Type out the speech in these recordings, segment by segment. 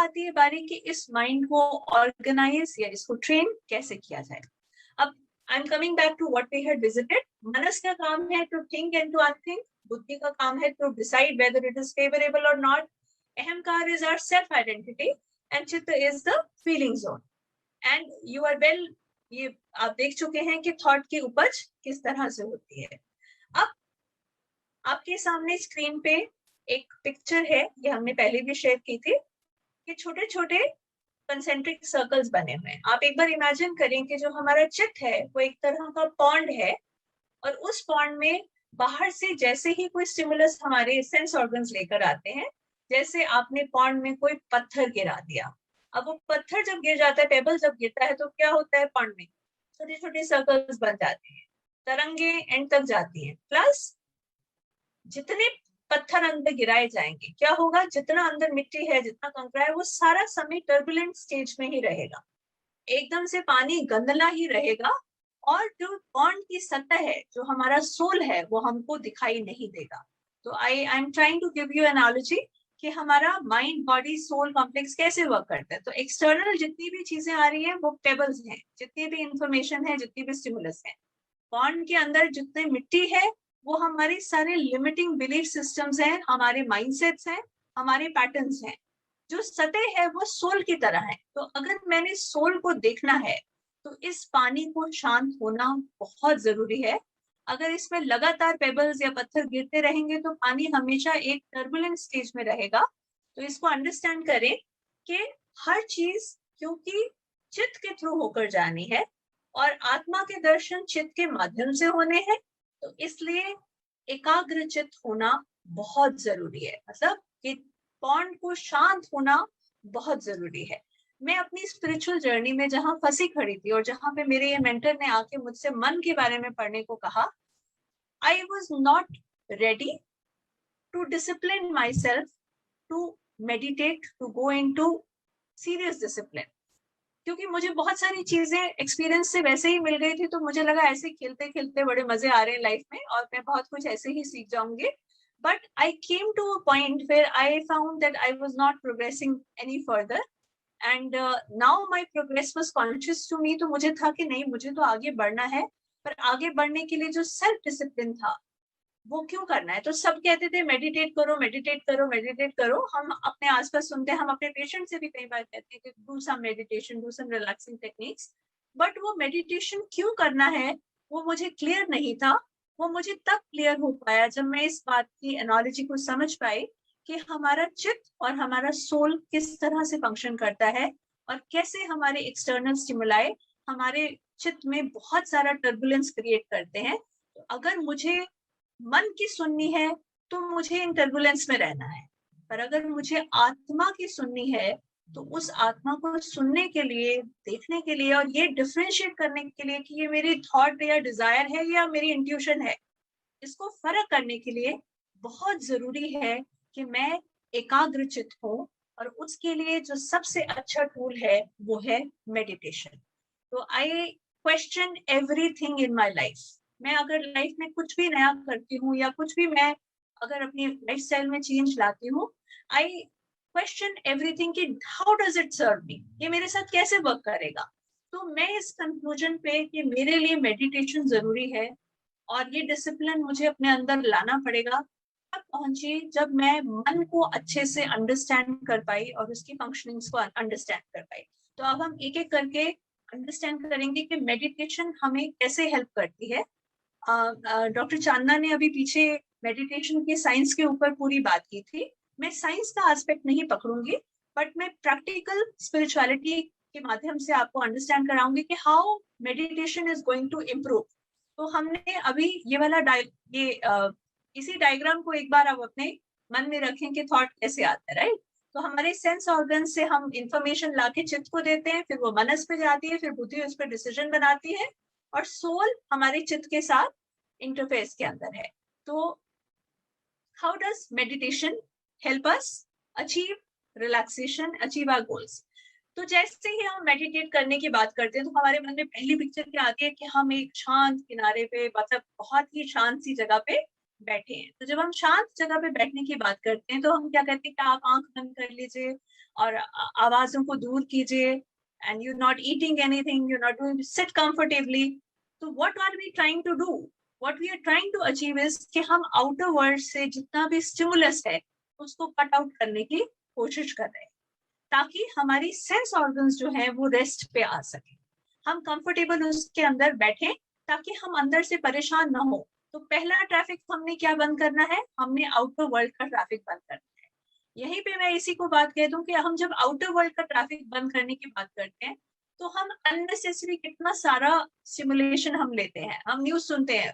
आती है बारी कि इस माइंड को ऑर्गेनाइज या इसको ट्रेन कैसे किया जाए। अब I am coming back to what we had visited. मनस का काम है to think and to unthink, बुद्धि का काम है to decide whether it is favourable और नॉट, अहंकार is our self identity and चित्त is the feeling zone. And you are well, ये आप देख चुके हैं कि थॉट की उपज किस तरह से होती है। अब आपके सामने स्क्रीन पे एक पिक्चर है, ये हमने पहले भी शेयर की थी, कि छोटे छोटे कंसेंट्रिक सर्कल्स बने हुए हैं। आप एक बार इमेजिन करें कि जो हमारा चित्त है वो एक तरह का पॉन्ड है, और उस पॉन्ड में बाहर से जैसे ही कोई स्टिमुलस हमारे सेंस ऑर्गन्स लेकर आते हैं, जैसे आपने पॉन्ड में कोई पत्थर गिरा दिया, अब वो पत्थर जब गिर जाता है, पेबल जब गिरता है, तो क्या होता है, पॉन्ड में छोटे छोटे सर्कल्स बन जाते हैं, तरंगे एंड तक जाती हैं। प्लस जितने पत्थर अंदर गिराए जाएंगे क्या होगा, जितना अंदर मिट्टी है, जितना कंकरा है, वो सारा समय टर्बुलेंट स्टेज में ही रहेगा, एकदम से पानी गंदला ही रहेगा, और जो पॉन्ड की सतह है, जो हमारा सोल है, वो हमको दिखाई नहीं देगा। तो I am trying to give you analogy कि हमारा माइंड बॉडी सोल कॉम्प्लेक्स कैसे वर्क करता है। तो एक्सटर्नल जितनी भी चीजें आ रही है वो पेबल्स हैं, जितनी भी इंफॉर्मेशन है, जितनी भी स्टिमुलस है। पॉन्ड के अंदर जितने मिट्टी है वो हमारे सारे लिमिटिंग बिलीफ सिस्टम्स हैं, हमारे माइंडसेट्स हैं, हमारे पैटर्न्स हैं। जो सतह है वो सोल की तरह है। तो अगर मैंने सोल को देखना है तो इस पानी को शांत होना बहुत जरूरी है। अगर इसमें लगातार पेबल्स या पत्थर गिरते रहेंगे तो पानी हमेशा एक टर्बुलेंट स्टेज में रहेगा। तो इसको अंडरस्टैंड करें कि हर चीज क्योंकि चित्त के थ्रू होकर जानी है, और आत्मा के दर्शन चित्त के माध्यम से होने हैं, तो इसलिए एकाग्र चित्त होना बहुत जरूरी है। मतलब कि पॉन्ड को शांत होना बहुत जरूरी है। मैं अपनी स्पिरिचुअल जर्नी में जहां फंसी खड़ी थी, और जहां पे मेरे ये मेंटर ने आके मुझसे मन के बारे में पढ़ने को कहा, I was not ready to discipline myself to meditate, to go into serious discipline. क्योंकि मुझे बहुत सारी चीजें एक्सपीरियंस से वैसे ही मिल गई थी, तो मुझे लगा ऐसे खेलते खेलते बड़े मजे आ रहे हैं लाइफ में, और मैं बहुत कुछ ऐसे ही सीख जाऊंगी। But I came to a point where I found that I was not progressing any further, and now my progress was conscious to me. तो मुझे था कि नहीं, मुझे तो आगे बढ़ना है, पर आगे बढ़ने के लिए जो सेल्फ डिसिप्लिन था वो क्यों करना है। तो सब कहते थे मेडिटेट करो, मेडिटेट करो, मेडिटेट करो। हम अपने आसपास सुनते हैं, हम अपने पेशेंट से भी कई बार कहते हैं कि do some meditation, do some relaxing techniques. But वो मेडिटेशन क्यों करना है वो मुझे क्लियर नहीं था। वो मुझे तब क्लियर हो पाया जब मैं इस बात की एनालॉजी को समझ पाई कि हमारा चित्त और हमारा सोल किस तरह से फंक्शन करता है, और कैसे हमारे एक्सटर्नल स्टिमुलाई हमारे चित्त में बहुत सारा टर्बुलेंस क्रिएट करते हैं। तो अगर मुझे मन की सुननी है तो मुझे इन टर्बुलेंस में रहना है, पर अगर मुझे आत्मा की सुननी है तो उस आत्मा को सुनने के लिए, देखने के लिए, और ये डिफरेंशिएट करने के लिए कि ये मेरी थॉट या डिजायर है या मेरी इंट्यूशन है, इसको फर्क करने के लिए बहुत जरूरी है कि मैं एकाग्र चित्त हूँ। और उसके लिए जो सबसे अच्छा टूल है वो है मेडिटेशन। तो I question everything in my life. मैं अगर लाइफ में कुछ भी नया करती हूँ या कुछ भी मैं अगर अपनी लाइफ स्टाइल में चेंज लाती हूँ, आई क्वेश्चन एवरीथिंग कि हाउ डज इट सर्व मी, ये मेरे साथ कैसे वर्क करेगा। तो मैं इस कंक्लूजन पे कि मेरे लिए मेडिटेशन जरूरी है और ये डिसिप्लिन मुझे अपने अंदर लाना पड़ेगा, तब पहुंची जब मैं मन को अच्छे से अंडरस्टैंड कर पाई और उसकी फंक्शनिंग्स को अंडरस्टैंड कर पाई। तो अब हम एक एक करके अंडरस्टैंड करेंगे कि मेडिटेशन हमें कैसे हेल्प करती है। डॉक्टर चांदना ने अभी पीछे मेडिटेशन की साइंस के ऊपर पूरी बात की थी। मैं साइंस का एस्पेक्ट नहीं पकड़ूंगी, बट मैं प्रैक्टिकल स्पिरिचुअलिटी के माध्यम से आपको अंडरस्टैंड कराऊंगी कि how meditation is going to improve. तो हमने अभी ये वाला इसी डायग्राम को एक बार आप अपने मन में रखें कि थॉट कैसे आता है, राइट। तो हमारे सेंस ऑर्गन से हम इंफॉर्मेशन लाके चित्त को देते हैं, फिर वो मनस पे जाती है, फिर बुद्धि उस पर डिसीजन बनाती है, और सोल हमारे चित्त के साथ इंटरफेस के अंदर है। तो how does meditation help us achieve relaxation, achieve our goals. तो जैसे ही हम मेडिटेट करने की बात करते हैं तो हमारे मन में पहली पिक्चर क्या आती है कि हम एक शांत किनारे पे, मतलब बहुत ही शांत सी जगह पे बैठे हैं। तो जब हम शांत जगह पे बैठने की बात करते हैं तो हम क्या कहते हैं कि आप आंख बंद कर लीजिए, और आवाजों को दूर कीजिए, and you're not eating anything, you're not doing, sit comfortably. So what are we trying to do? What we are trying to achieve is कि हम outer world से जितना भी stimulus है उसको कट आउट करने की कोशिश कर रहे हैं, ताकि हमारी सेंस ऑर्गन्स जो है वो रेस्ट पे आ सके, हम कंफर्टेबल उसके अंदर बैठे, ताकि हम अंदर से परेशान ना हो। तो पहला ट्रैफिक हमने क्या बंद करना है, हमने आउटर वर्ल्ड का ट्रैफिक बंद करना है। यहीं पे मैं इसी को बात कह दूं कि हम जब आउटर वर्ल्ड का ट्रैफिक बंद करने की बात करते हैं तो हम अननेसेसरी कितना सारा स्टिमुलेशन हम लेते हैं, हम न्यूज सुनते हैं।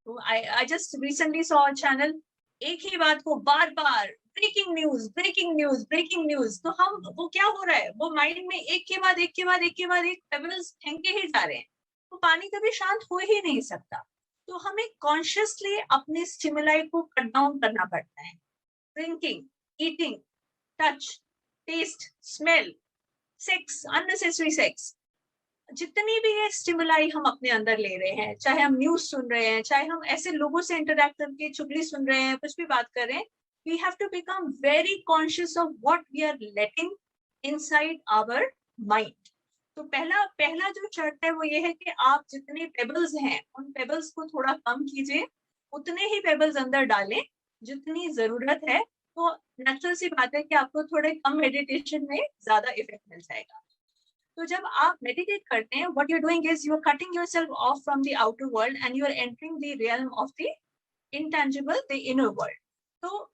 तो I just recently saw a channel, एक ही बात को बार बार breaking news breaking news breaking news, तो हम वो क्या हो रहा है, वो माइंड में एक के बाद एक के बाद एक के बाद एक पेबल्स फेंके ही जा रहे हैं, तो पानी कभी शांत हो ही नहीं सकता। तो हमें कॉन्शियसली अपने स्टिमुलाई को कट डाउन करना पड़ता है। Drinking, eating, touch, taste, smell, sex, unnecessary sex, जितनी भी ये स्टिमुलाई हम अपने अंदर ले रहे हैं, चाहे हम न्यूज सुन रहे हैं, चाहे हम ऐसे लोगों से इंटरेक्ट करके चुगली सुन रहे हैं, कुछ भी बात कर रहे हैं, we have to become very conscious of what we are letting inside our mind. तो पहला जो शर्त है वो ये है कि आप जितने पेबल्स हैं उन पेबल्स को थोड़ा कम कीजिए, उतने ही पेबल्स अंदर डालें जितनी जरूरत है। तो नेचुरल सी बात है कि आपको थोड़े कम मेडिटेशन में ज्यादा इफेक्ट मिल जाएगा। तो जब आप मेडिटेट करते हैं, what you're doing is you're cutting yourself off from the outer world and you're entering the realm of the intangible, the inner world. तो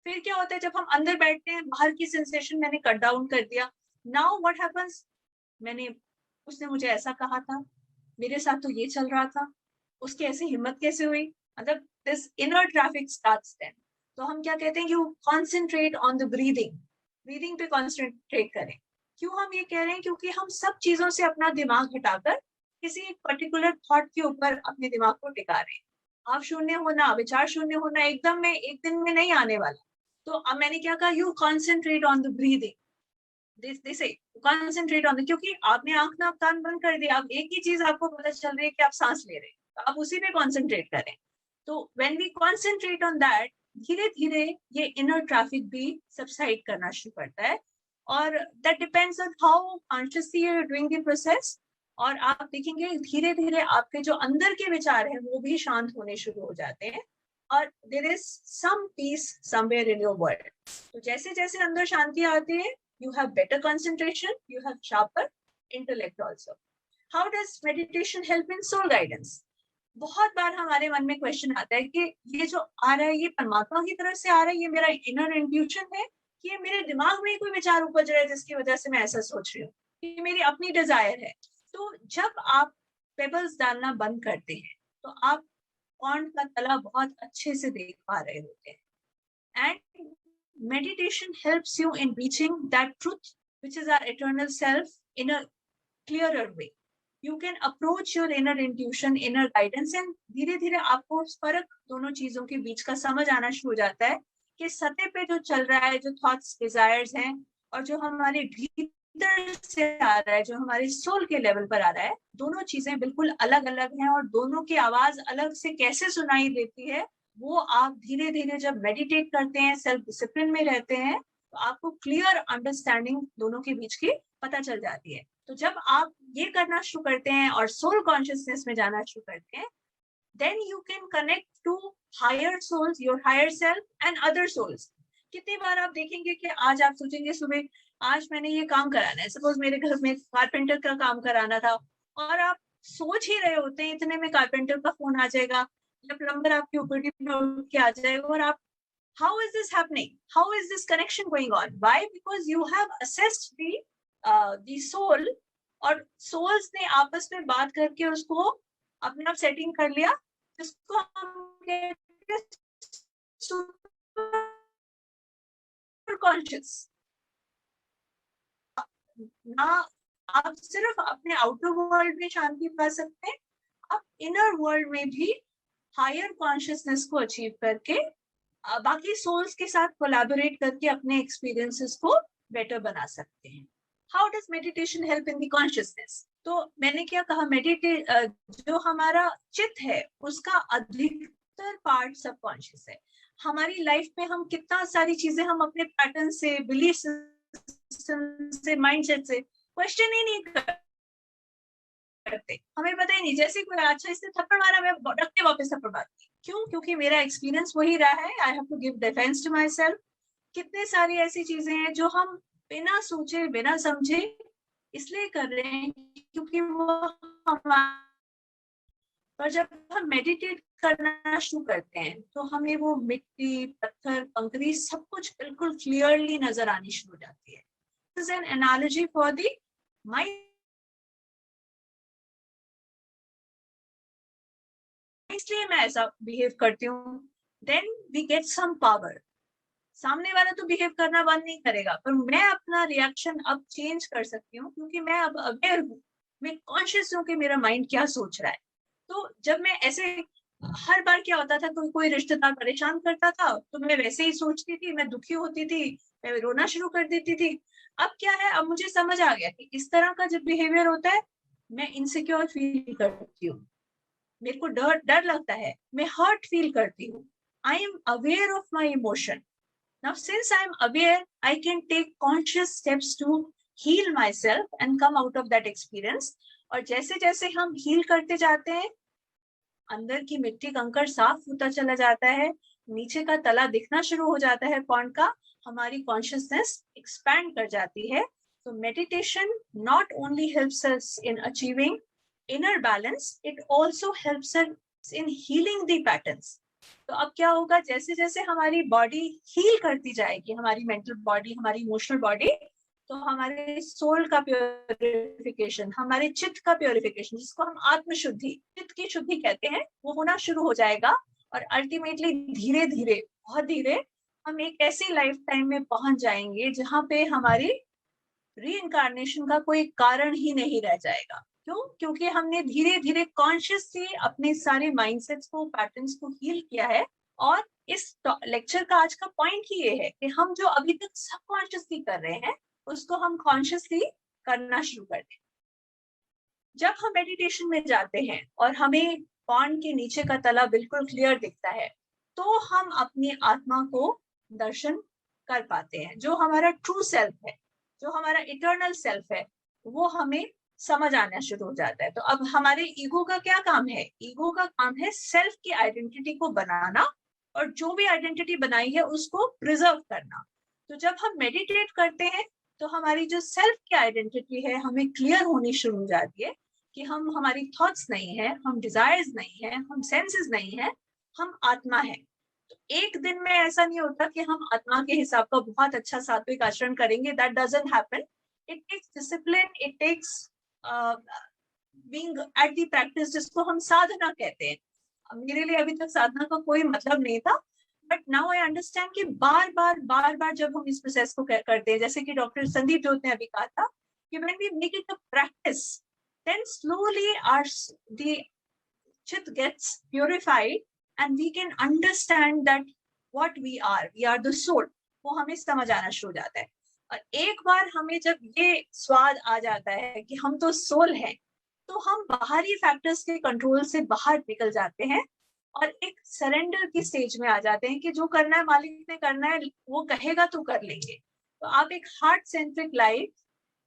फिर क्या होता है, जब हम अंदर बैठते हैं, बाहर की सेंसेशन मैंने कट डाउन कर दिया। नाउ व्हाट हैपेंस, मैंने, उसने मुझे ऐसा कहा था, मेरे साथ तो ये चल रहा था, उसकी ऐसी हिम्मत कैसे हुई, मतलब this inner traffic starts then. तो हम क्या कहते हैं, you concentrate on the breathing, breathing पे कॉन्सेंट्रेट करें। क्यों हम ये कह रहे हैं, क्योंकि हम सब चीजों से अपना दिमाग हटाकर किसी एक पर्टिकुलर थॉट के ऊपर अपने दिमाग को टिका रहे हैं। आप शून्य होना, विचार शून्य होना एकदम में एक दिन में नहीं आने वाला। तो अब मैंने क्या कहा, you concentrate on the breathing, concentrate on the, क्योंकि आपने आंख ना कान बंद कर दिया, अब एक ही चीज आपको पता चल रही है कि आप सांस ले रहे हैं, तो आप उसी पे कॉन्सेंट्रेट करें। तो when we concentrate on that, धीरे धीरे ये इनर ट्रैफिक भी सबसाइड करना शुरू करता है, और that depends on how consciously you are doing the process. और आप देखेंगे धीरे धीरे आपके जो अंदर के विचार हैं वो भी शांत होने शुरू हो जाते हैं, और there is some peace somewhere in your world. तो जैसे जैसे अंदर शांति आती है, you have better concentration, you have sharper intellect also. How does meditation help in soul guidance? बहुत बार हमारे मन में क्वेश्चन आता है कि ये जो आ रहा है ये परमात्मा की तरफ से आ रहा है, ये मेरा इनर इंट्यूशन है, कि ये मेरे दिमाग में कोई विचार उपज रहा है जिसकी वजह से मैं ऐसा सोच रही हूँ, ये मेरी अपनी डिजायर है। तो जब आप पेबल्स डालना बंद करते हैं तो आप पॉन्ड का तला बहुत अच्छे से देख पा रहे होते हैं। And meditation helps you in reaching that truth, which is our eternal self, in a clearer way. You can approach your inner intuition, inner guidance, and धीरे धीरे आपको फर्क दोनों चीजों के बीच का समझ आना शुरू हो जाता है कि सतह पे जो चल रहा है, जो थॉट्स, डिजायर्स हैं, और जो हमारे भीतर से आ रहा है, जो हमारे सोल के लेवल पर आ रहा है, दोनों चीजें बिल्कुल अलग अलग हैं, और दोनों की आवाज अलग से कैसे सुनाई देती है वो आप धीरे धीरे जब मेडिटेट करते हैं, सेल्फ डिसिप्लिन में रहते हैं, तो आपको क्लियर अंडरस्टैंडिंग दोनों के बीच की पता चल जाती है। तो जब आप ये करना शुरू करते हैं और सोल कॉन्शियसनेस में जाना शुरू करते हैं, then you can connect to higher souls, your higher self and other souls. कितनी बार आप देखेंगे कि आज आप सोचेंगे सुबह, आज मैंने ये काम कराना है, सपोज मेरे घर में कारपेंटर का काम कराना था, और आप सोच ही रहे होते हैं, इतने में कारपेंटर का फोन आ जाएगा या प्लम्बर आपके ऊपर के आ जाएगा, और आप, how is this happening, how is this connection going on? Why? Because you have assessed the soul, और souls ने आपस में बात करके उसको अपने आप सेटिंग कर लिया, जिसको हम कहते हैं सुपर कॉन्शियस। ना आप सिर्फ अपने आउटर वर्ल्ड में शांति पा सकते हैं, आप इनर वर्ल्ड में भी हायर कॉन्शियसनेस को अचीव करके बाकी सोल्स के साथ कोलैबोरेट करके अपने एक्सपीरियंसेस को बेटर बना सकते हैं। How does meditation help in the consciousness? तो मैंने क्या कहा, जो हमारा चित्त है उसका अधिकतर पार्ट सबकॉन्शियस है। हमारी लाइफ में हम कितना सारी चीजें हम अपने पैटर्न से, बिलीफ सिस्टम से, माइंडसेट से क्वेश्चन ही नहीं करते। हमें पता ही नहीं, जैसे कोई अच्छा इससे थप्पड़ मारा, मैं रख के वापस थप्पड़ मारती। क्यों? क्योंकि मेरा एक्सपीरियंस वही रहा है। I have to give defence to myself. कितने सारी ऐसी चीजें हैं जो हम बिना सोचे बिना समझे इसलिए कर रहे हैं क्योंकि वो हमारे, पर जब हम मेडिटेट करना शुरू करते हैं तो हमें वो मिट्टी, पत्थर, कंकरी सब कुछ बिल्कुल क्लियरली नजर आनी शुरू हो जाती है। This is an analogy for the mind. इसलिए मैं ऐसा बिहेव करती हूँ। Then we get some power. सामने वाला तो बिहेव करना बंद नहीं करेगा, पर मैं अपना रिएक्शन अब चेंज कर सकती हूँ क्योंकि मैं अब अवेयर हूँ, मैं कॉन्शियस हूँ कि मेरा माइंड क्या सोच रहा है। तो जब मैं ऐसे, हर बार क्या होता था, कोई रिश्तेदार परेशान करता था तो मैं वैसे ही सोचती थी, मैं दुखी होती थी, मैं रोना शुरू कर देती थी। अब क्या है, अब मुझे समझ आ गया कि इस तरह का जब बिहेवियर होता है मैं इनसिक्योर फील करती हूँ, मेरे को डर डर लगता है, मैं हर्ट फील करती हूँ। I am aware of my emotion. Now, since I'm aware, I can take conscious steps to heal myself and come out of that experience. और जैसे जैसे हम हील करते जाते हैं, अंदर की मिट्टी कंकड़ साफ होता चला जाता है, नीचे का तला दिखना शुरू हो जाता है पॉन्ड का, हमारी कॉन्शियसनेस एक्सपैंड कर जाती है। तो meditation not only helps us in achieving inner balance, it also helps us in healing the patterns. तो अब क्या होगा, जैसे जैसे हमारी बॉडी हील करती जाएगी, हमारी मेंटल बॉडी, हमारी इमोशनल बॉडी, तो हमारे सोल का प्योरिफिकेशन, हमारे चित्त का प्योरिफिकेशन, जिसको हम आत्मशुद्धि, चित्त की शुद्धि कहते हैं, वो होना शुरू हो जाएगा। और अल्टीमेटली धीरे धीरे, बहुत धीरे, हम एक ऐसी लाइफ टाइम में पहुंच जाएंगे जहां पे हमारी रीइंकार्नेशन का कोई कारण ही नहीं रह जाएगा। क्यों? क्योंकि हमने धीरे धीरे कॉन्शियसली अपने सारे माइंडसेट्स को, पैटर्न्स को हील किया है। और इस लेक्चर का आज का पॉइंट ही ये है कि हम जो अभी तक सबकॉन्शियसली कर रहे हैं उसको हम कॉन्शियसली करना शुरू कर दें। जब हम मेडिटेशन में जाते हैं और हमें पॉन्ड के नीचे का तला बिल्कुल क्लियर दिखता है, तो हम अपनी आत्मा को दर्शन कर पाते हैं। जो हमारा ट्रू सेल्फ है, जो हमारा इटर्नल सेल्फ है, वो हमें समझ आना शुरू हो जाता है। तो अब हमारे ईगो का क्या काम है? ईगो का काम है सेल्फ की आइडेंटिटी को बनाना, और जो भी आइडेंटिटी बनाई है उसको प्रिजर्व करना। तो जब हम मेडिटेट करते हैं तो हमारी जो सेल्फ की आइडेंटिटी है हमें क्लियर होनी शुरू हो जाती है कि हम, हमारी थॉट्स नहीं है, हम डिजायर्स नहीं है, हम सेंसेस नहीं है, हम आत्मा है। तो एक दिन में ऐसा नहीं होता कि हम आत्मा के हिसाब का बहुत अच्छा सात्विक आचरण करेंगे। That doesn't happen. It takes discipline, it takes being at the practice, जिसको हम साधना कहते हैं। मेरे लिए अभी तक साधना का कोई मतलब नहीं था, बट नाउ आई अंडरस्टैंड कि बार बार जब हम इस प्रोसेस को करते हैं, जैसे कि डॉक्टर संदीप जोत ने अभी कहा था कि when we make it a practice, then slowly the chit gets purified and we can understand that what we are the soul। वो हमें समझ आना शुरू हो जाता है। और एक बार हमें जब ये स्वाद आ जाता है कि हम तो सोल हैं, तो हम बाहरी फैक्टर्स के कंट्रोल से बाहर निकल जाते हैं और एक सरेंडर की स्टेज में आ जाते हैं कि जो करना है मालिक ने करना है, वो कहेगा तो कर लेंगे। तो आप एक हार्ट सेंट्रिक लाइफ,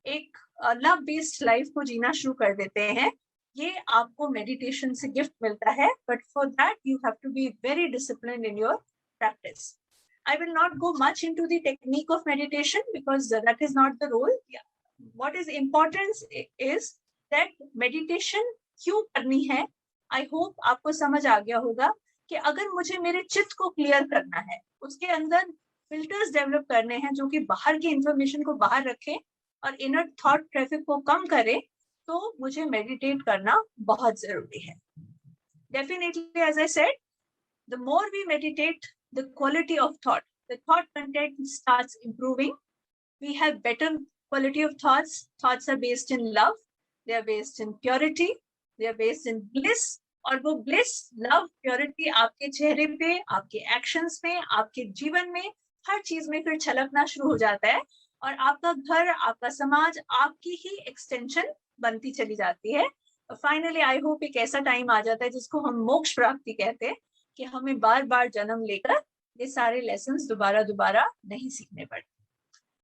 एक लव बेस्ड लाइफ को जीना शुरू कर देते हैं। ये आपको मेडिटेशन से गिफ्ट मिलता है, but for that you have to be very disciplined in your practice. I will not go much into the technique of meditation because that is not the role. Yeah. What is important is that meditation क्यों करनी है। I hope आपको समझ आ गया होगा कि अगर मुझे मेरे चित्त को क्लियर करना है, उसके अंदर फिल्टर्स डेवलप करने हैं जो कि बाहर की इंफॉर्मेशन को बाहर रखें और इनर थॉट ट्रैफिक को कम करे, तो मुझे मेडिटेट करना बहुत जरूरी है। Definitely, as I said, the more we meditate, the quality of thought, the thought content starts improving. We have better quality of thoughts. Thoughts are based in love. They are based in purity. They are based in bliss. और वो bliss, love, purity आपके चेहरे पे, आपके actions में, आपके जीवन में, हर चीज में फिर छलकना शुरू हो जाता है। और आपका घर, आपका समाज आपकी ही एक्सटेंशन बनती चली जाती है। फाइनली आई होप एक ऐसा टाइम आ जाता है जिसको हम मोक्ष प्राप्ति कहते हैं, कि हमें बार बार जन्म लेकर ये सारे लेसन्स दोबारा नहीं सीखने पड़ते।